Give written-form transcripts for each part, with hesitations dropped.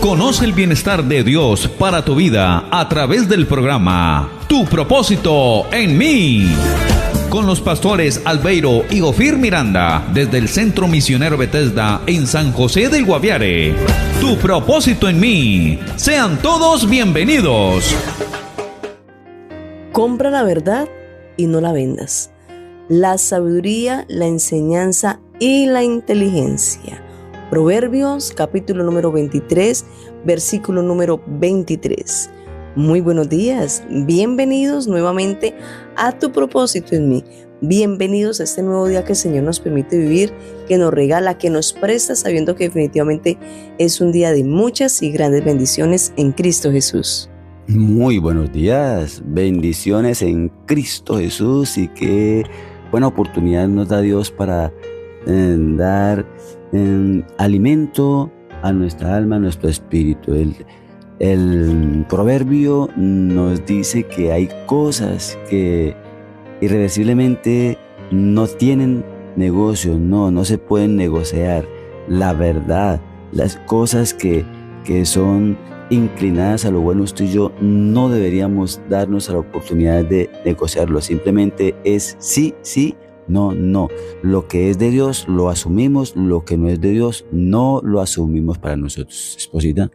Conoce el bienestar de Dios para tu vida a través del programa Tu propósito en mí, con los pastores Albeiro y Ofir Miranda, desde el Centro Misionero Bethesda en San José del Guaviare. Tu propósito en mí. Sean todos bienvenidos. Compra la verdad y no la vendas. La sabiduría, la enseñanza y la inteligencia. Proverbios, capítulo número 23, versículo número 23. Muy buenos días, bienvenidos nuevamente a Tu propósito en mí. Bienvenidos a este nuevo día que el Señor nos permite vivir, que nos regala, que nos presta, sabiendo que definitivamente es un día de muchas y grandes bendiciones en Cristo Jesús. Muy buenos días, bendiciones en Cristo Jesús, y qué buena oportunidad nos da Dios para dar alimento a nuestra alma, a nuestro espíritu. El proverbio nos dice que hay cosas que irreversiblemente no tienen negocio, no se pueden negociar. La verdad, las cosas que son inclinadas a lo bueno, usted y yo no deberíamos darnos a la oportunidad de negociarlo. Simplemente es sí, sí, no, no. Lo que es de Dios lo asumimos, lo que no es de Dios no lo asumimos para nosotros. Esposita.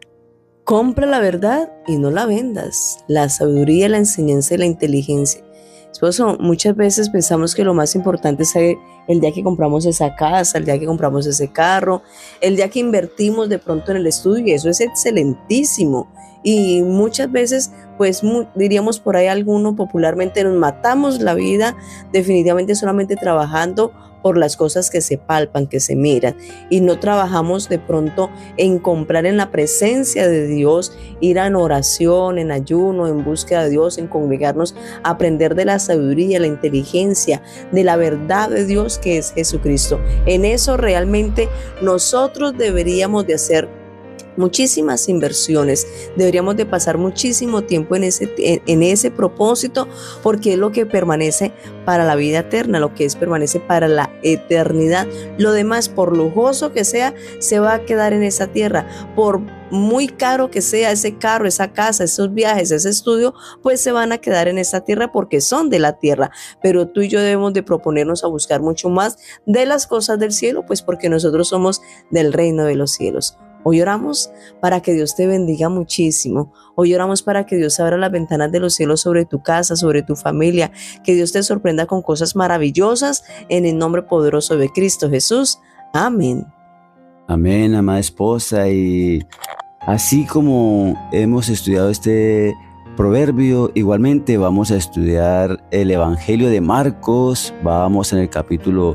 Compra la verdad y no la vendas. La sabiduría, la enseñanza y la inteligencia. Esposo, muchas veces pensamos que lo más importante es el día que compramos esa casa, el día que compramos ese carro, el día que invertimos de pronto en el estudio, y eso es excelentísimo. Y muchas veces, pues diríamos por ahí alguno popularmente, nos matamos la vida definitivamente solamente trabajando por las cosas que se palpan, que se miran, y no trabajamos de pronto en comprar en la presencia de Dios, ir en oración, en ayuno, en búsqueda de Dios, en congregarnos, aprender de la sabiduría, la inteligencia, de la verdad de Dios que es Jesucristo. En eso realmente nosotros deberíamos de hacer muchísimas inversiones, deberíamos de pasar muchísimo tiempo en ese propósito, porque es lo que permanece para la vida eterna, lo que permanece para la eternidad. Lo demás, por lujoso que sea, se va a quedar en esa tierra. Por muy caro que sea ese carro, esa casa, esos viajes, ese estudio, pues se van a quedar en esta tierra porque son de la tierra. Pero tú y yo debemos de proponernos a buscar mucho más de las cosas del cielo, pues porque nosotros somos del reino de los cielos. Hoy oramos para que Dios te bendiga muchísimo. Hoy oramos para que Dios abra las ventanas de los cielos sobre tu casa, sobre tu familia. Que Dios te sorprenda con cosas maravillosas en el nombre poderoso de Cristo Jesús. Amén. Amén, amada esposa. Y así como hemos estudiado este proverbio, igualmente vamos a estudiar el Evangelio de Marcos. Vamos en el capítulo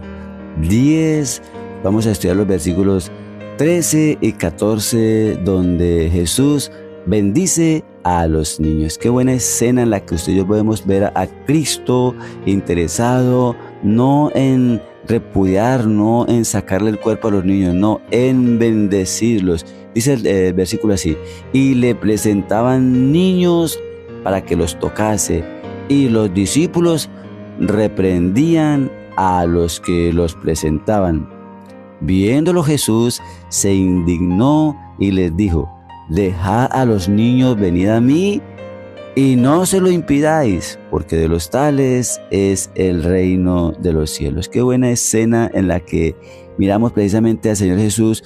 10. Vamos a estudiar los versículos 13 y 14, donde Jesús bendice a los niños. Qué buena escena en la que usted y yo podemos ver a Cristo interesado no en repudiar, no en sacarle el cuerpo a los niños, no, en bendecirlos. Dice el versículo así: y le presentaban niños para que los tocase, y los discípulos reprendían a los que los presentaban. Viéndolo Jesús se indignó y les dijo: dejad a los niños venid a mí, y no se lo impidáis, porque de los tales es el reino de los cielos. Qué buena escena en la que miramos precisamente al Señor Jesús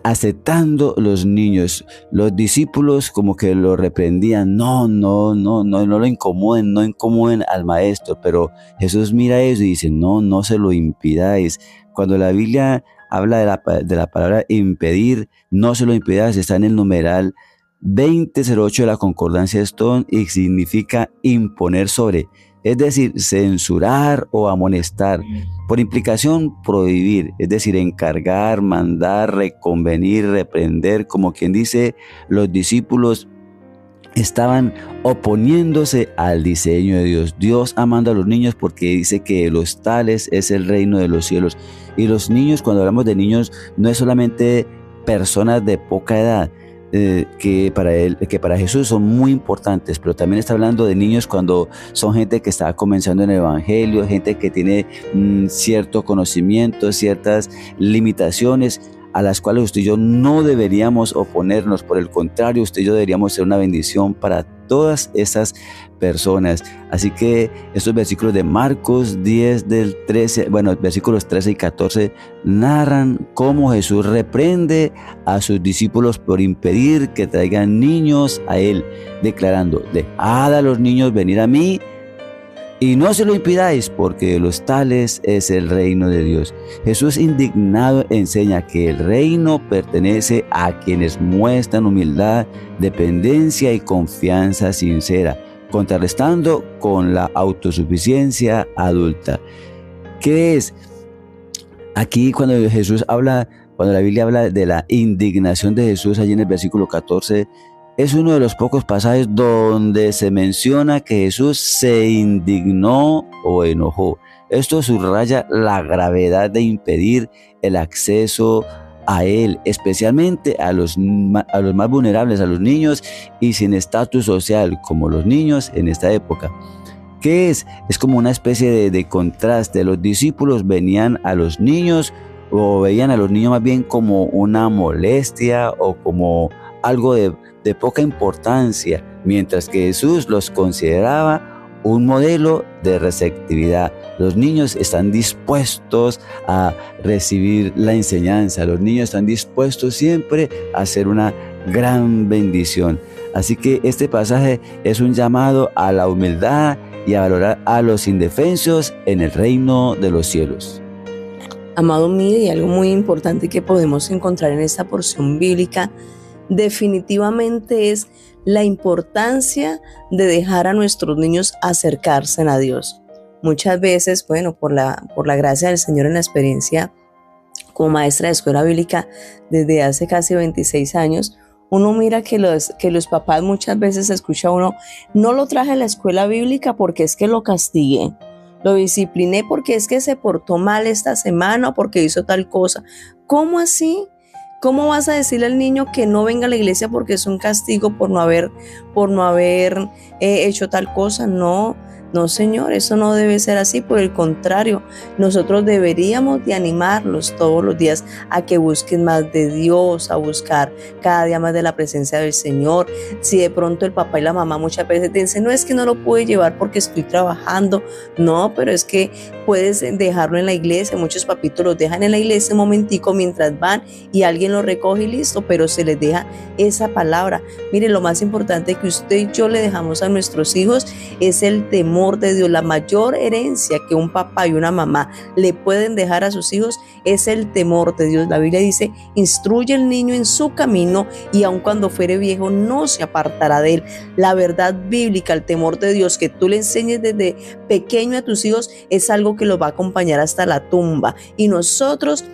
aceptando los niños. Los discípulos como que lo reprendían: no lo incomoden, no incomoden al maestro. Pero Jesús mira eso y dice: no se lo impidáis. Cuando la Biblia habla de la palabra impedir, no se lo impidáis, está en el numeral 2008 de la Concordancia Stone, y significa imponer sobre, es decir, censurar o amonestar. Por implicación, prohibir, es decir, encargar, mandar, reconvenir, reprender. Como quien dice, los discípulos estaban oponiéndose al diseño de Dios. Dios amando a los niños porque dice que los tales es el reino de los cielos. Y los niños, cuando hablamos de niños, no es solamente personas de poca edad, que para Jesús son muy importantes, pero también está hablando de niños cuando son gente que está comenzando en el Evangelio, gente que tiene cierto conocimiento, ciertas limitaciones. a las cuales usted y yo no deberíamos oponernos. Por el contrario, usted y yo deberíamos ser una bendición para todas esas personas. Así que estos versículos de Marcos 10 del 13, versículos 13 y 14 narran cómo Jesús reprende a sus discípulos por impedir que traigan niños a Él, declarando: dejad a los niños venir a mí y no se lo impidáis, porque de los tales es el reino de Dios. Jesús, indignado, enseña que el reino pertenece a quienes muestran humildad, dependencia y confianza sincera, contrarrestando con la autosuficiencia adulta. ¿Qué es? Aquí cuando la Biblia habla de la indignación de Jesús, allí en el versículo 14, es uno de los pocos pasajes donde se menciona que Jesús se indignó o enojó. Esto subraya la gravedad de impedir el acceso a Él, especialmente a los más vulnerables, a los niños y sin estatus social, como los niños en esta época. ¿Qué es? Es como una especie de contraste. Los discípulos veían a los niños más bien como una molestia o como algo de poca importancia, mientras que Jesús los consideraba un modelo de receptividad. Los niños están dispuestos a recibir la enseñanza, los niños están dispuestos siempre a ser una gran bendición. Así que este pasaje es un llamado a la humildad y a valorar a los indefensos en el reino de los cielos. Amado mío, y algo muy importante que podemos encontrar en esta porción bíblica definitivamente es la importancia de dejar a nuestros niños acercarse a Dios. Muchas veces, por la gracia del Señor, en la experiencia como maestra de escuela bíblica desde hace casi 26 años, uno mira que los papás muchas veces escucha uno: no lo traje a la escuela bíblica porque es que lo castigué, lo discipliné porque es que se portó mal esta semana o porque hizo tal cosa. ¿Cómo así? ¿Cómo vas a decirle al niño que no venga a la iglesia porque es un castigo por no haber hecho tal cosa? No, Señor, eso no debe ser así. Por el contrario, nosotros deberíamos de animarlos todos los días a que busquen más de Dios, a buscar cada día más de la presencia del Señor. Si de pronto el papá y la mamá muchas veces te dicen: no, es que no lo pude llevar porque estoy trabajando. No, pero es que puedes dejarlo en la iglesia. Muchos papitos los dejan en la iglesia un momentico mientras van y alguien lo recoge y listo, pero se les deja esa palabra. Mire, lo más importante que usted y yo le dejamos a nuestros hijos es el temor de Dios. La mayor herencia que un papá y una mamá le pueden dejar a sus hijos es el temor de Dios. La Biblia dice: instruye al niño en su camino y aun cuando fuere viejo no se apartará de él. La verdad bíblica, el temor de Dios que tú le enseñes desde pequeño a tus hijos es algo que los va a acompañar hasta la tumba, y nosotros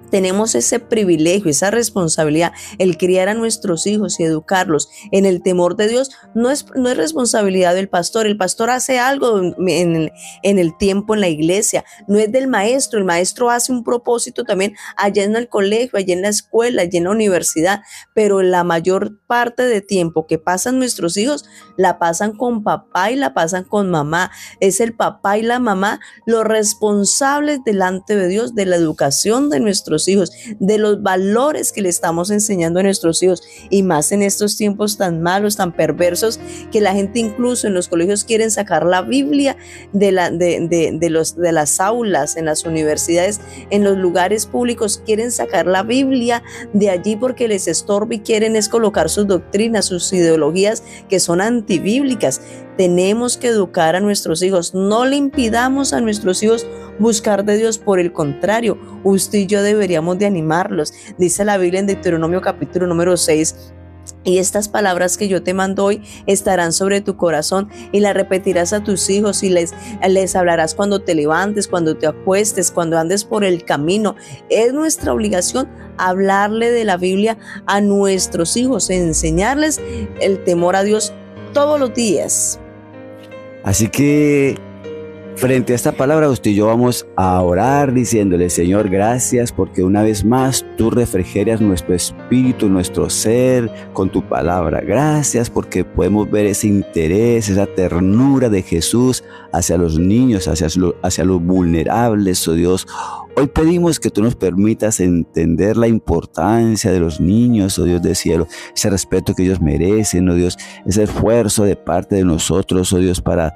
tenemos ese privilegio, esa responsabilidad, el criar a nuestros hijos y educarlos en el temor de Dios. No es responsabilidad del pastor. El pastor hace algo en el tiempo en la iglesia, no es del maestro. El maestro hace un propósito también allá en el colegio, allá en la escuela, allá en la universidad, pero la mayor parte de tiempo que pasan nuestros hijos la pasan con papá y la pasan con mamá. Es el papá y la mamá los responsables delante de Dios de la educación de nuestros hijos, de los valores que le estamos enseñando a nuestros hijos, y más en estos tiempos tan malos, tan perversos, que la gente incluso en los colegios quieren sacar la Biblia de las aulas, en las universidades, en los lugares públicos, quieren sacar la Biblia de allí porque les estorba y quieren es colocar sus doctrinas, sus ideologías que son antibíblicas. Tenemos que educar a nuestros hijos, no le impidamos a nuestros hijos buscar de Dios. Por el contrario, usted y yo deberíamos de animarlos. Dice la Biblia en Deuteronomio capítulo número 6: y estas palabras que yo te mando hoy estarán sobre tu corazón, y las repetirás a tus hijos, y les hablarás cuando te levantes, cuando te acuestes, cuando andes por el camino. Es nuestra obligación hablarle de la Biblia a nuestros hijos, enseñarles el temor a Dios todos los días. Así que frente a esta palabra, usted y yo vamos a orar diciéndole: Señor, gracias porque una vez más tú refrigeras nuestro espíritu, nuestro ser con tu palabra. Gracias porque podemos ver ese interés, esa ternura de Jesús hacia los niños, hacia los vulnerables, oh Dios. Hoy pedimos que tú nos permitas entender la importancia de los niños, oh Dios del cielo, ese respeto que ellos merecen, oh Dios, ese esfuerzo de parte de nosotros, oh Dios, para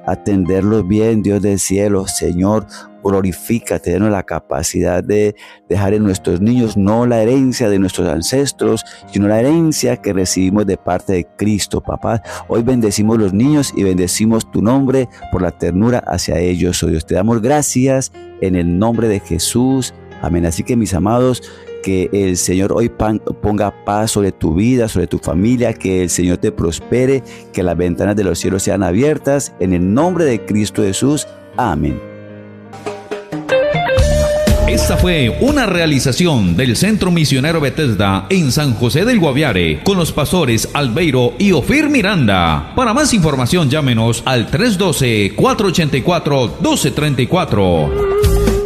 atenderlos bien, Dios del cielo. Señor, glorifícate, danos la capacidad de dejar en nuestros niños no la herencia de nuestros ancestros, sino la herencia que recibimos de parte de Cristo, papá. Hoy bendecimos los niños y bendecimos tu nombre por la ternura hacia ellos, oh Dios. Te damos gracias en el nombre de Jesús. Amén. Así que, mis amados, que el Señor hoy ponga paz sobre tu vida, sobre tu familia, que el Señor te prospere, que las ventanas de los cielos sean abiertas, en el nombre de Cristo Jesús. Amén. Esta fue una realización del Centro Misionero Bethesda en San José del Guaviare, con los pastores Albeiro y Ofir Miranda. Para más información, llámenos al 312-484-1234.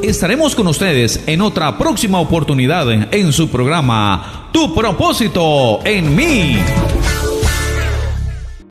Estaremos con ustedes en otra próxima oportunidad en su programa Tu Propósito en Mí.